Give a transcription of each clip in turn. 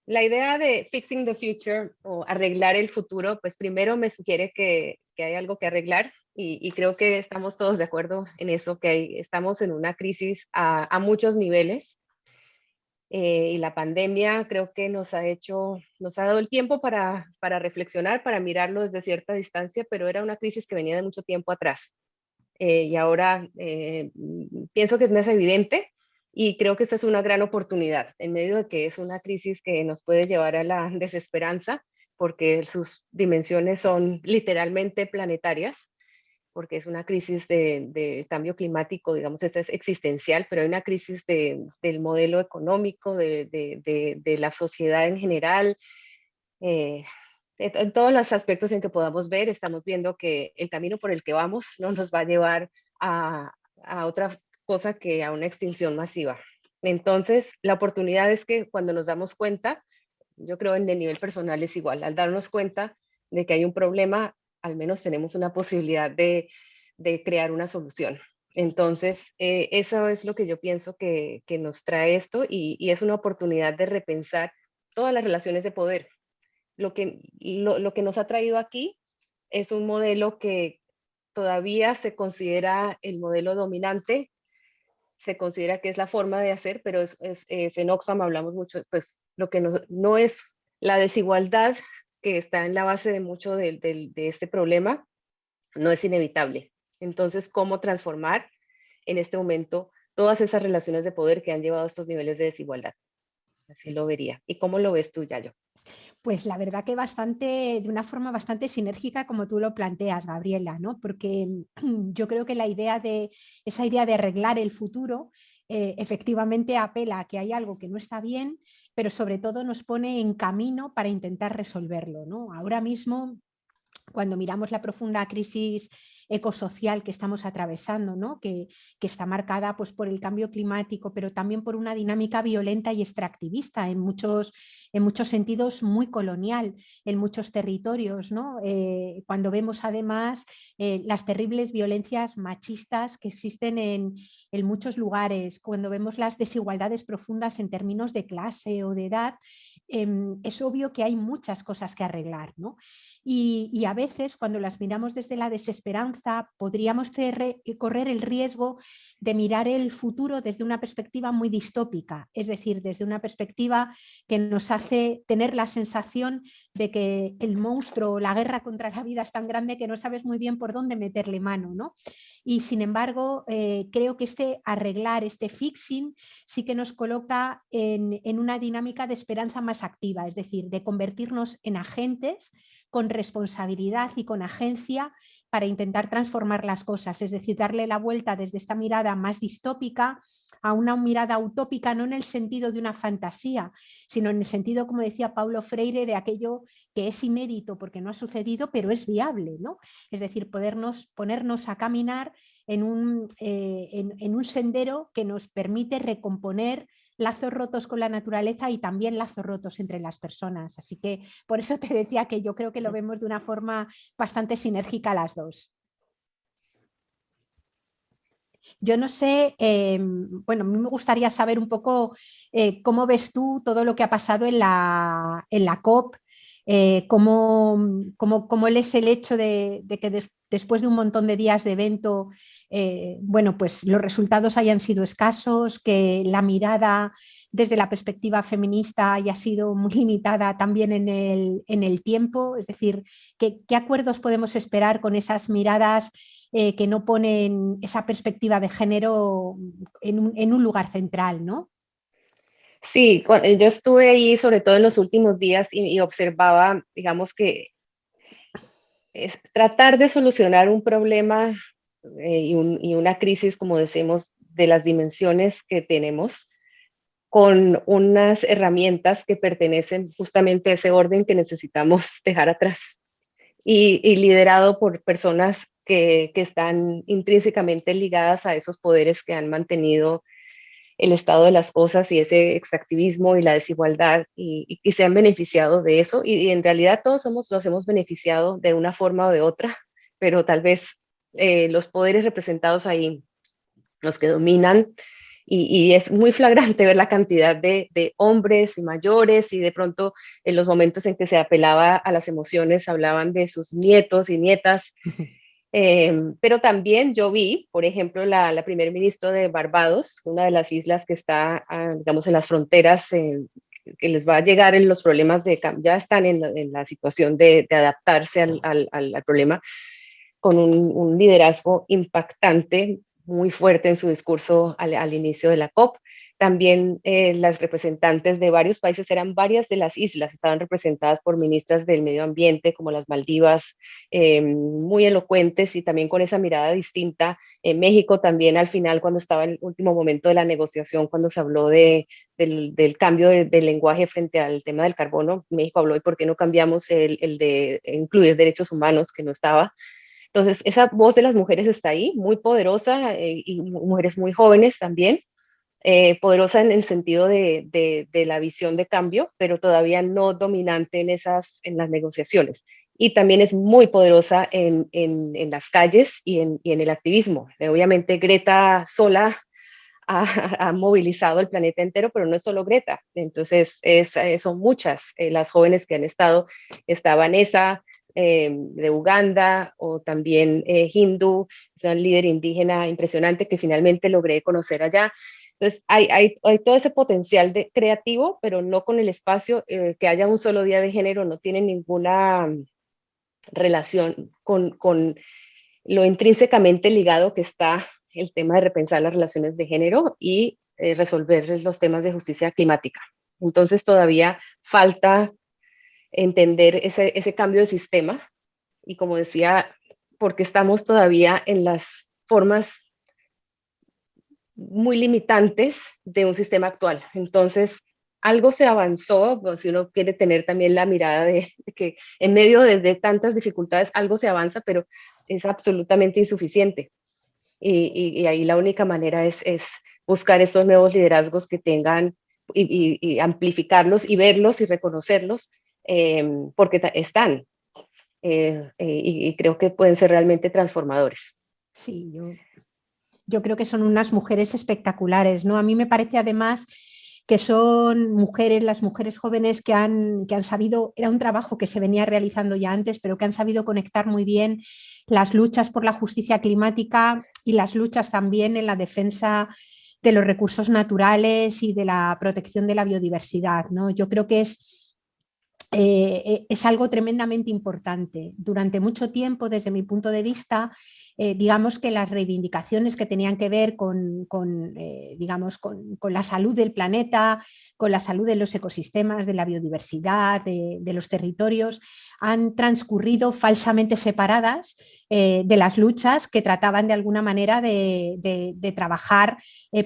la idea de fixing the future o arreglar el futuro, pues primero me sugiere que hay algo que arreglar y creo que estamos todos de acuerdo en eso, que estamos en una crisis a muchos niveles. Y la pandemia creo que nos ha dado el tiempo para reflexionar, para mirarlo desde cierta distancia, pero era una crisis que venía de mucho tiempo atrás. Y ahora pienso que es más evidente y creo que esta es una gran oportunidad en medio de que es una crisis que nos puede llevar a la desesperanza porque sus dimensiones son literalmente planetarias, porque es una crisis de cambio climático, digamos, esta es existencial, pero hay una crisis del modelo económico, de la sociedad en general. eh, en todos los aspectos en que podamos ver, estamos viendo que el camino por el que vamos no nos va a llevar a otra cosa que a una extinción masiva. Entonces, la oportunidad es que cuando nos damos cuenta, yo creo en el nivel personal es igual, al darnos cuenta de que hay un problema, al menos tenemos una posibilidad de crear una solución. Entonces, eso es lo que yo pienso que nos trae esto y es una oportunidad de repensar todas las relaciones de poder. Lo que nos ha traído aquí es un modelo que todavía se considera el modelo dominante, se considera que es la forma de hacer, pero en Oxfam hablamos mucho, pues lo que no es la desigualdad que está en la base de mucho de este problema, no es inevitable. Entonces, ¿cómo transformar en este momento todas esas relaciones de poder que han llevado a estos niveles de desigualdad? Así lo vería. ¿Y cómo lo ves tú, Yayo? Pues la verdad que bastante, de una forma bastante sinérgica como tú lo planteas, Gabriela, ¿no? Porque yo creo que esa idea de arreglar el futuro efectivamente apela a que hay algo que no está bien, pero sobre todo nos pone en camino para intentar resolverlo, ¿no? Ahora mismo, cuando miramos la profunda crisis ecosocial que estamos atravesando, ¿no? que está marcada pues, por el cambio climático, pero también por una dinámica violenta y extractivista, en muchos sentidos muy colonial, en muchos territorios. ¿No? Cuando vemos además las terribles violencias machistas que existen en muchos lugares, cuando vemos las desigualdades profundas en términos de clase o de edad, es obvio que hay muchas cosas que arreglar, ¿no? Y a veces cuando las miramos desde la desesperanza podríamos correr el riesgo de mirar el futuro desde una perspectiva muy distópica, es decir, desde una perspectiva que nos hace tener la sensación de que el monstruo, la guerra contra la vida es tan grande que no sabes muy bien por dónde meterle mano, ¿no? Y sin embargo, creo que este arreglar, este fixing, sí que nos coloca en una dinámica de esperanza más activa, es decir, de convertirnos en agentes con responsabilidad y con agencia para intentar transformar las cosas, es decir, darle la vuelta desde esta mirada más distópica a una mirada utópica, no en el sentido de una fantasía, sino en el sentido, como decía Paulo Freire, de aquello que es inédito porque no ha sucedido, pero es viable, ¿no? Es decir, ponernos a caminar en un sendero que nos permite recomponer lazos rotos con la naturaleza y también lazos rotos entre las personas. Así que por eso te decía que yo creo que lo vemos de una forma bastante sinérgica las dos. Yo no sé, bueno, a mí me gustaría saber un poco cómo ves tú todo lo que ha pasado en la COP, cómo lees el hecho de que después de un montón de días de evento, bueno, pues los resultados hayan sido escasos, que la mirada desde la perspectiva feminista haya sido muy limitada también en el tiempo, es decir, ¿qué acuerdos podemos esperar con esas miradas que no ponen esa perspectiva de género en un lugar central, ¿no? Sí, yo estuve ahí sobre todo en los últimos días y observaba, digamos que es tratar de solucionar un problema y una crisis, como decimos, de las dimensiones que tenemos, con unas herramientas que pertenecen justamente a ese orden que necesitamos dejar atrás y liderado por personas que están intrínsecamente ligadas a esos poderes que han mantenido el estado de las cosas y ese extractivismo y la desigualdad y se han beneficiado de eso y en realidad todos nos hemos beneficiado de una forma o de otra, pero tal vez los poderes representados ahí, los que dominan y es muy flagrante ver la cantidad de hombres y mayores y de pronto en los momentos en que se apelaba a las emociones hablaban de sus nietos y nietas. Pero también yo vi, por ejemplo, la primer ministro de Barbados, una de las islas que está, digamos, en las fronteras, que les va a llegar en los problemas ya están en la situación de adaptarse al problema, con un liderazgo impactante, muy fuerte en su discurso al inicio de la COP. También las representantes de varios países, eran varias de las islas, estaban representadas por ministras del medio ambiente como las Maldivas, muy elocuentes y también con esa mirada distinta. En México también al final, cuando estaba en el último momento de la negociación, cuando se habló del cambio de lenguaje frente al tema del carbono, México habló de por qué no cambiamos el de incluir derechos humanos, que no estaba. Entonces, esa voz de las mujeres está ahí, muy poderosa, y mujeres muy jóvenes también, poderosa en el sentido de la visión de cambio, pero todavía no dominante en las negociaciones. Y también es muy poderosa en las calles y en el activismo. Obviamente Greta sola ha movilizado el planeta entero, pero no es solo Greta. Entonces, son muchas las jóvenes que han estado. Está Vanessa de Uganda, o también Hindu, es una líder indígena impresionante que finalmente logré conocer allá. Entonces, hay todo ese potencial creativo, pero no con el espacio. Que haya un solo día de género no tiene ninguna relación con lo intrínsecamente ligado que está el tema de repensar las relaciones de género y resolver los temas de justicia climática. Entonces todavía falta entender ese cambio de sistema y, como decía, porque estamos todavía en las formas muy limitantes de un sistema actual. Entonces, algo se avanzó, pues, si uno quiere tener también la mirada de que en medio de tantas dificultades algo se avanza, pero es absolutamente insuficiente. Y ahí la única manera es buscar esos nuevos liderazgos que tengan y amplificarlos y verlos y reconocerlos, porque están, y creo que pueden ser realmente transformadores. Sí, yo creo que son unas mujeres espectaculares, ¿no? A mí me parece además que son mujeres, las mujeres jóvenes que han sabido, era un trabajo que se venía realizando ya antes, pero que han sabido conectar muy bien las luchas por la justicia climática y las luchas también en la defensa de los recursos naturales y de la protección de la biodiversidad, ¿no? Yo creo que es algo tremendamente importante. Durante mucho tiempo, desde mi punto de vista, digamos que las reivindicaciones que tenían que ver digamos, con la salud del planeta, con la salud de los ecosistemas, de la biodiversidad, de los territorios, han transcurrido falsamente separadas de las luchas que trataban de alguna manera de trabajar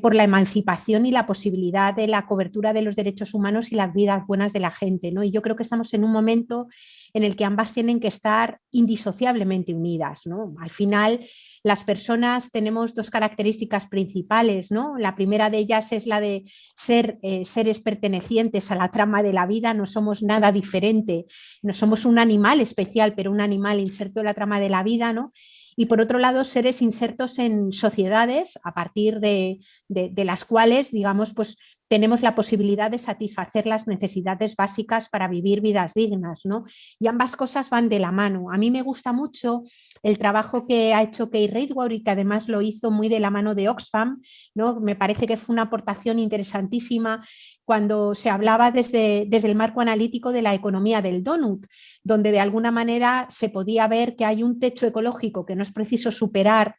por la emancipación y la posibilidad de la cobertura de los derechos humanos y las vidas buenas de la gente, ¿no? Y yo creo que estamos en un momento en el que ambas tienen que estar indisociablemente unidas, ¿no? Al final, las personas tenemos dos características principales, ¿no? La primera de ellas es la de ser seres pertenecientes a la trama de la vida, no somos nada diferente, no somos un animal especial, pero un animal inserto en la trama de la vida, ¿no? Y por otro lado, seres insertos en sociedades a partir de las cuales, digamos, pues tenemos la posibilidad de satisfacer las necesidades básicas para vivir vidas dignas, ¿no? Y ambas cosas van de la mano. A mí me gusta mucho el trabajo que ha hecho Kay Raidward y que además lo hizo muy de la mano de Oxfam, ¿no? Me parece que fue una aportación interesantísima cuando se hablaba desde el marco analítico de la economía del donut, donde de alguna manera se podía ver que hay un techo ecológico que no es preciso superar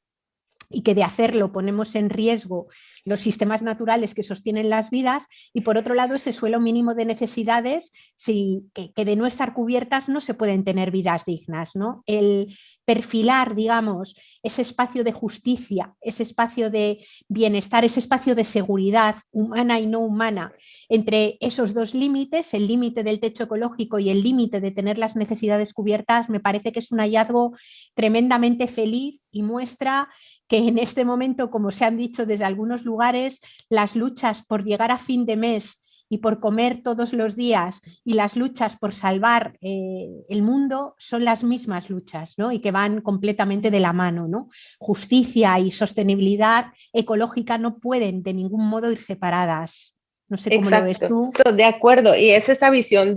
y que de hacerlo ponemos en riesgo los sistemas naturales que sostienen las vidas, y por otro lado ese suelo mínimo de necesidades que de no estar cubiertas no se pueden tener vidas dignas, ¿no? El perfilar, digamos, ese espacio de justicia, ese espacio de bienestar, ese espacio de seguridad humana y no humana entre esos dos límites, el límite del techo ecológico y el límite de tener las necesidades cubiertas, me parece que es un hallazgo tremendamente feliz y muestra que en este momento, como se han dicho desde algunos lugares, las luchas por llegar a fin de mes y por comer todos los días, y las luchas por salvar el mundo son las mismas luchas, ¿no? Y que van completamente de la mano, ¿no? Justicia y sostenibilidad ecológica no pueden de ningún modo ir separadas. No sé cómo lo ves Exacto, tú. de acuerdo. Y es esa visión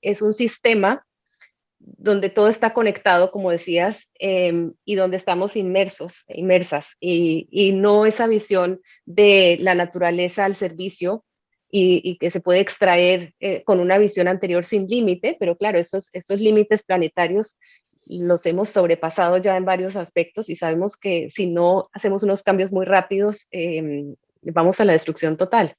es un sistema donde todo está conectado, como decías, y donde estamos inmersos, inmersas, y no esa visión de la naturaleza al servicio y que se puede extraer con una visión anterior sin límite, pero claro, estos límites planetarios los hemos sobrepasado ya en varios aspectos y sabemos que si no hacemos unos cambios muy rápidos, vamos a la destrucción total.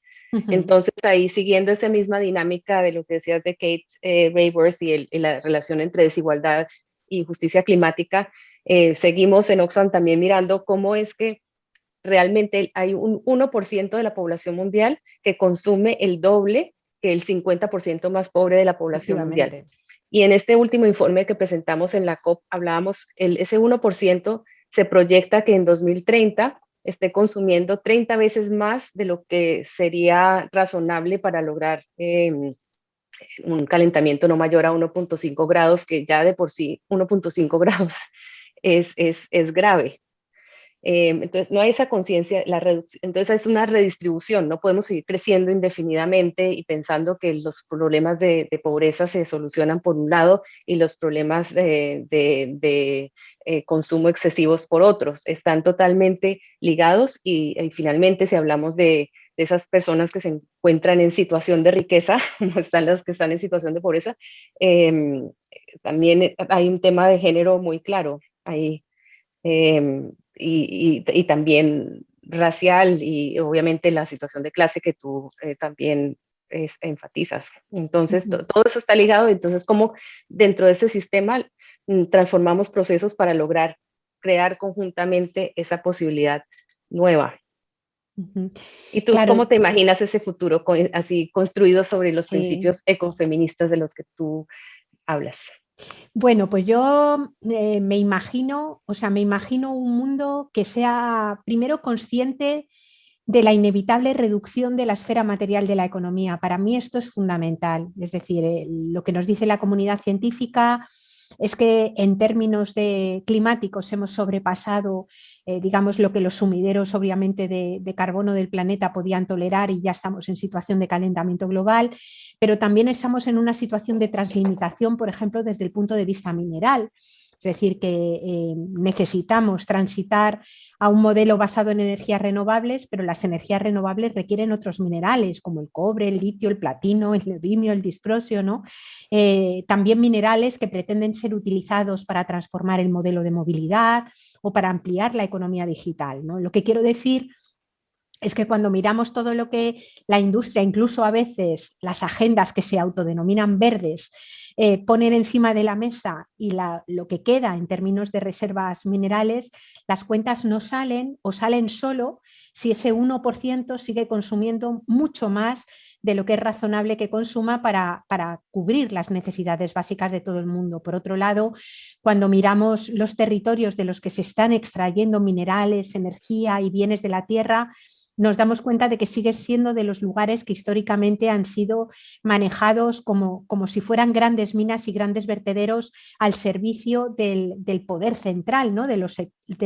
Entonces, ahí siguiendo esa misma dinámica de lo que decías de Kate Raworth y la relación entre desigualdad y justicia climática, seguimos en Oxfam también mirando cómo es que realmente hay un 1% de la población mundial que consume el doble que el 50% más pobre de la población mundial. Efectivamente. Y en este último informe que presentamos en la COP, hablábamos, ese 1% se proyecta que en 2030 esté consumiendo 30 veces más de lo que sería razonable para lograr un calentamiento no mayor a 1.5 grados, que ya de por sí 1.5 grados es grave. Entonces, no hay esa conciencia, entonces es una redistribución, no podemos seguir creciendo indefinidamente y pensando que los problemas de pobreza se solucionan por un lado y los problemas de consumo excesivos por otros. Están totalmente ligados y finalmente si hablamos de esas personas que se encuentran en situación de riqueza, como están las que están en situación de pobreza, también hay un tema de género muy claro ahí. Y también racial y obviamente la situación de clase que tú también enfatizas. Entonces, todo eso está ligado. Entonces, ¿cómo dentro de ese sistema transformamos procesos para lograr crear conjuntamente esa posibilidad nueva? ¿Y tú cómo Claro, te imaginas ese futuro así construido sobre los sí. principios ecofeministas de los que tú hablas? Bueno, pues yo me imagino, o sea, me imagino un mundo que sea primero consciente de la inevitable reducción de la esfera material de la economía. Para mí esto es fundamental. Es decir, lo que nos dice la comunidad científica es que en términos de climáticos hemos sobrepasado, digamos, lo que los sumideros obviamente de carbono del planeta podían tolerar y ya estamos en situación de calentamiento global, pero también estamos en una situación de translimitación, por ejemplo, desde el punto de vista mineral. Es decir, que necesitamos transitar a un modelo basado en energías renovables, pero las energías renovables requieren otros minerales como el cobre, el litio, el platino, el neodimio, el disprosio, ¿no? También minerales que pretenden ser utilizados para transformar el modelo de movilidad o para ampliar la economía digital, ¿no? Lo que quiero decir es que cuando miramos todo lo que la industria, incluso a veces las agendas que se autodenominan verdes, ponen encima de la mesa y lo que queda en términos de reservas minerales, las cuentas no salen o salen solo si ese 1% sigue consumiendo mucho más de lo que es razonable que consuma para cubrir las necesidades básicas de todo el mundo. Por otro lado, cuando miramos los territorios de los que se están extrayendo minerales, energía y bienes de la tierra, nos damos cuenta de que sigue siendo de los lugares que históricamente han sido manejados como si fueran grandes minas y grandes vertederos al servicio del poder central, ¿no? de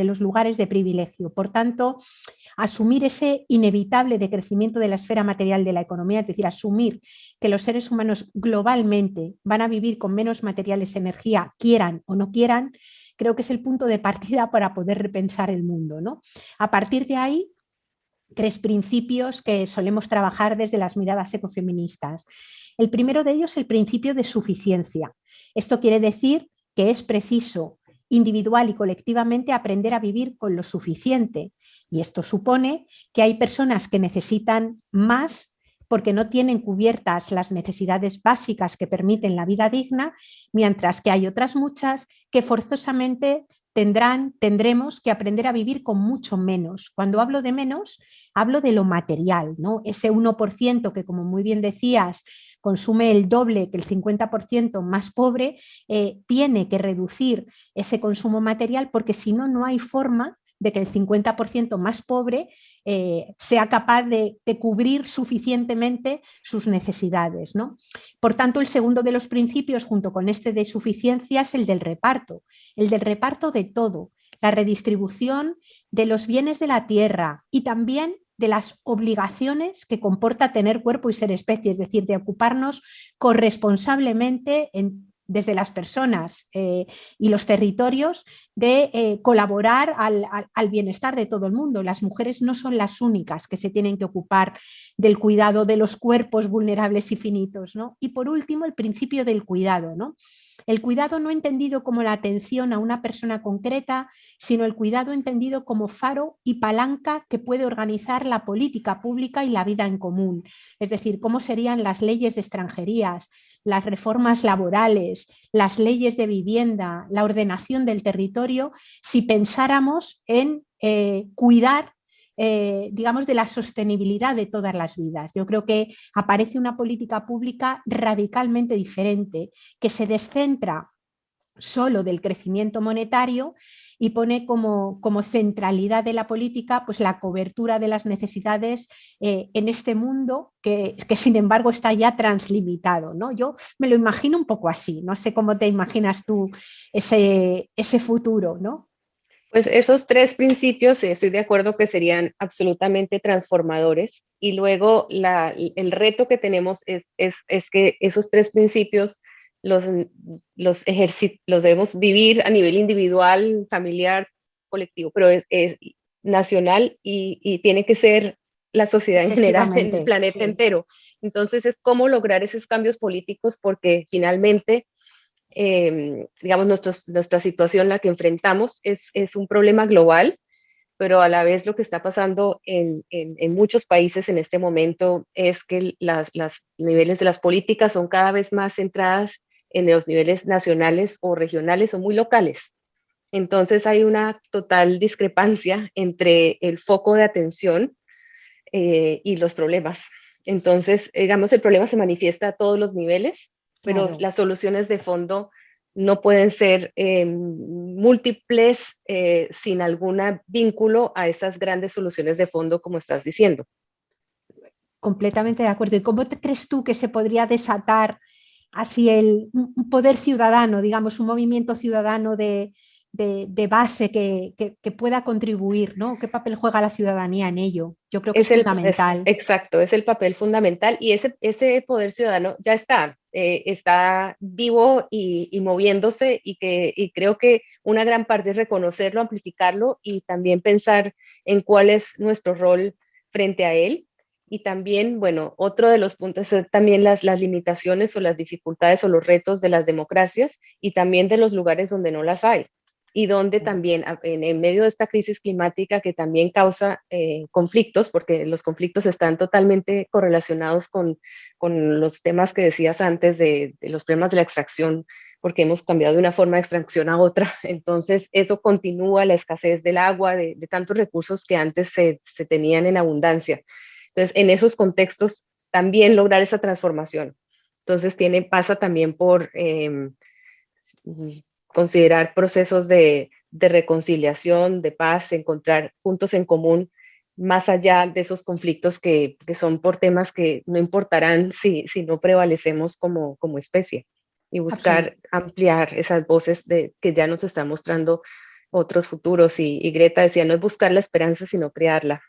los lugares de privilegio. Por tanto, asumir ese inevitable decrecimiento de la esfera material de la economía, es decir, asumir que los seres humanos globalmente van a vivir con menos materiales, energía, quieran o no quieran, creo que es el punto de partida para poder repensar el mundo, ¿no? A partir de ahí, tres principios que solemos trabajar desde las miradas ecofeministas. El primero de ellos es el principio de suficiencia. Esto quiere decir que es preciso individual y colectivamente aprender a vivir con lo suficiente. Y esto supone que hay personas que necesitan más porque no tienen cubiertas las necesidades básicas que permiten la vida digna, mientras que hay otras muchas que forzosamente tendremos que aprender a vivir con mucho menos. Cuando hablo de menos, hablo de lo material, ¿no? Ese 1% que, como muy bien decías, consume el doble que el 50% más pobre, tiene que reducir ese consumo material porque si no, no hay forma de que el 50% más pobre sea capaz de cubrir suficientemente sus necesidades, ¿no? Por tanto, el segundo de los principios, junto con este de suficiencia, es el del reparto de todo, la redistribución de los bienes de la tierra y también de las obligaciones que comporta tener cuerpo y ser especie, es decir, de ocuparnos corresponsablemente desde las personas y los territorios de colaborar al bienestar de todo el mundo. Las mujeres no son las únicas que se tienen que ocupar del cuidado de los cuerpos vulnerables y finitos, ¿no? Y por último, el principio del cuidado, ¿no? El cuidado no entendido como la atención a una persona concreta, sino el cuidado entendido como faro y palanca que puede organizar la política pública y la vida en común. Es decir, cómo serían las leyes de extranjerías, las reformas laborales, las leyes de vivienda, la ordenación del territorio, si pensáramos en cuidar digamos, de la sostenibilidad de todas las vidas. Yo creo que aparece una política pública radicalmente diferente, que se descentra solo del crecimiento monetario y pone como centralidad de la política pues la cobertura de las necesidades en este mundo que sin embargo está ya translimitado, ¿no? Yo me lo imagino un poco así, no sé cómo te imaginas tú ese futuro, ¿no? Pues esos tres principios, estoy de acuerdo que serían absolutamente transformadores y luego el reto que tenemos es que esos tres principios los, los debemos vivir a nivel individual, familiar, colectivo, pero es nacional y tiene que ser la sociedad en general, en el Efectivamente, planeta sí. entero. Entonces es cómo lograr esos cambios políticos porque finalmente digamos, nuestra situación, la que enfrentamos, es un problema global, pero a la vez lo que está pasando en muchos países en este momento es que las niveles de las políticas son cada vez más centradas en los niveles nacionales o regionales o muy locales. Entonces hay una total discrepancia entre el foco de atención y los problemas. Entonces, digamos, el problema se manifiesta a todos los niveles, pero Claro. las soluciones de fondo no pueden ser múltiples sin algún vínculo a esas grandes soluciones de fondo, como estás diciendo. Completamente de acuerdo. ¿Y cómo crees tú que se podría desatar así un poder ciudadano, digamos, un movimiento ciudadano de base que pueda contribuir, ¿no? ¿Qué papel juega la ciudadanía en ello? Yo creo que es fundamental. Exacto, es el papel fundamental y ese poder ciudadano ya está vivo y moviéndose y creo que una gran parte es reconocerlo, amplificarlo y también pensar en cuál es nuestro rol frente a él. Y también, bueno, otro de los puntos es también las limitaciones o las dificultades o los retos de las democracias y también de los lugares donde no las hay y donde también en medio de esta crisis climática que también causa conflictos, porque los conflictos están totalmente correlacionados con los temas que decías antes de los problemas de la extracción, porque hemos cambiado de una forma de extracción a otra. Entonces, eso continúa la escasez del agua, de tantos recursos que antes se tenían en abundancia. Entonces, en esos contextos, también lograr esa transformación. Entonces, pasa también por considerar procesos de reconciliación, de paz, encontrar puntos en común más allá de esos conflictos que son por temas que no importarán si no prevalecemos como especie y Absolut- buscar ampliar esas voces que ya nos están mostrando otros futuros. Y Greta decía, no es buscar la esperanza, sino crearla.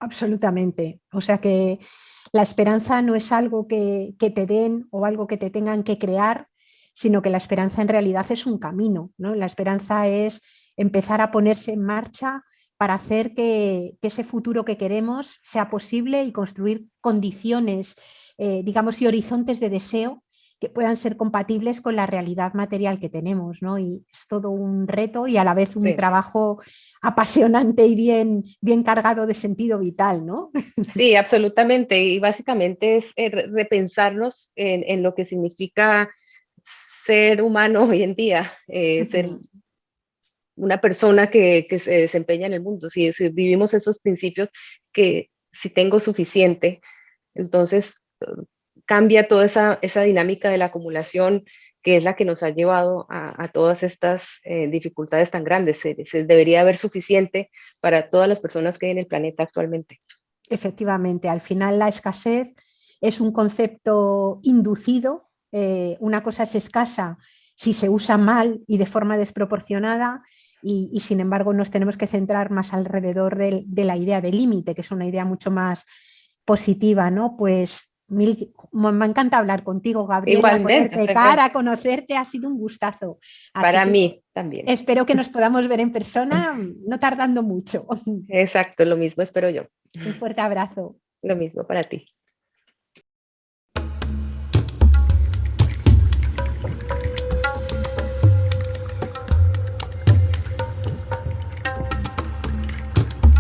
Absolutamente. O sea que la esperanza no es algo que te den o algo que te tengan que crear, sino que la esperanza en realidad es un camino, ¿no? La esperanza es empezar a ponerse en marcha para hacer que ese futuro que queremos sea posible y construir condiciones, digamos, y horizontes de deseo que puedan ser compatibles con la realidad material que tenemos, ¿no? Y es todo un reto y a la vez un Sí. trabajo apasionante y bien cargado de sentido vital, ¿no? Sí, absolutamente. Y básicamente es repensarnos en lo que significa ser humano hoy en día, ser una persona que se desempeña en el mundo. Si vivimos esos principios, que si tengo suficiente, entonces cambia toda esa dinámica de la acumulación que es la que nos ha llevado a todas estas dificultades tan grandes. Se debería haber suficiente para todas las personas que hay en el planeta actualmente. Efectivamente, al final la escasez es un concepto inducido. Una cosa es escasa si se usa mal y de forma desproporcionada, y sin embargo nos tenemos que centrar más alrededor de la idea de límite, que es una idea mucho más positiva, ¿no? Pues me encanta hablar contigo, Gabriela, Igualmente, ponerte cara, conocerte, ha sido un gustazo. Así para que mí también. espero que nos podamos ver en persona no tardando mucho. Exacto, lo mismo espero yo. Un fuerte abrazo. Lo mismo para ti.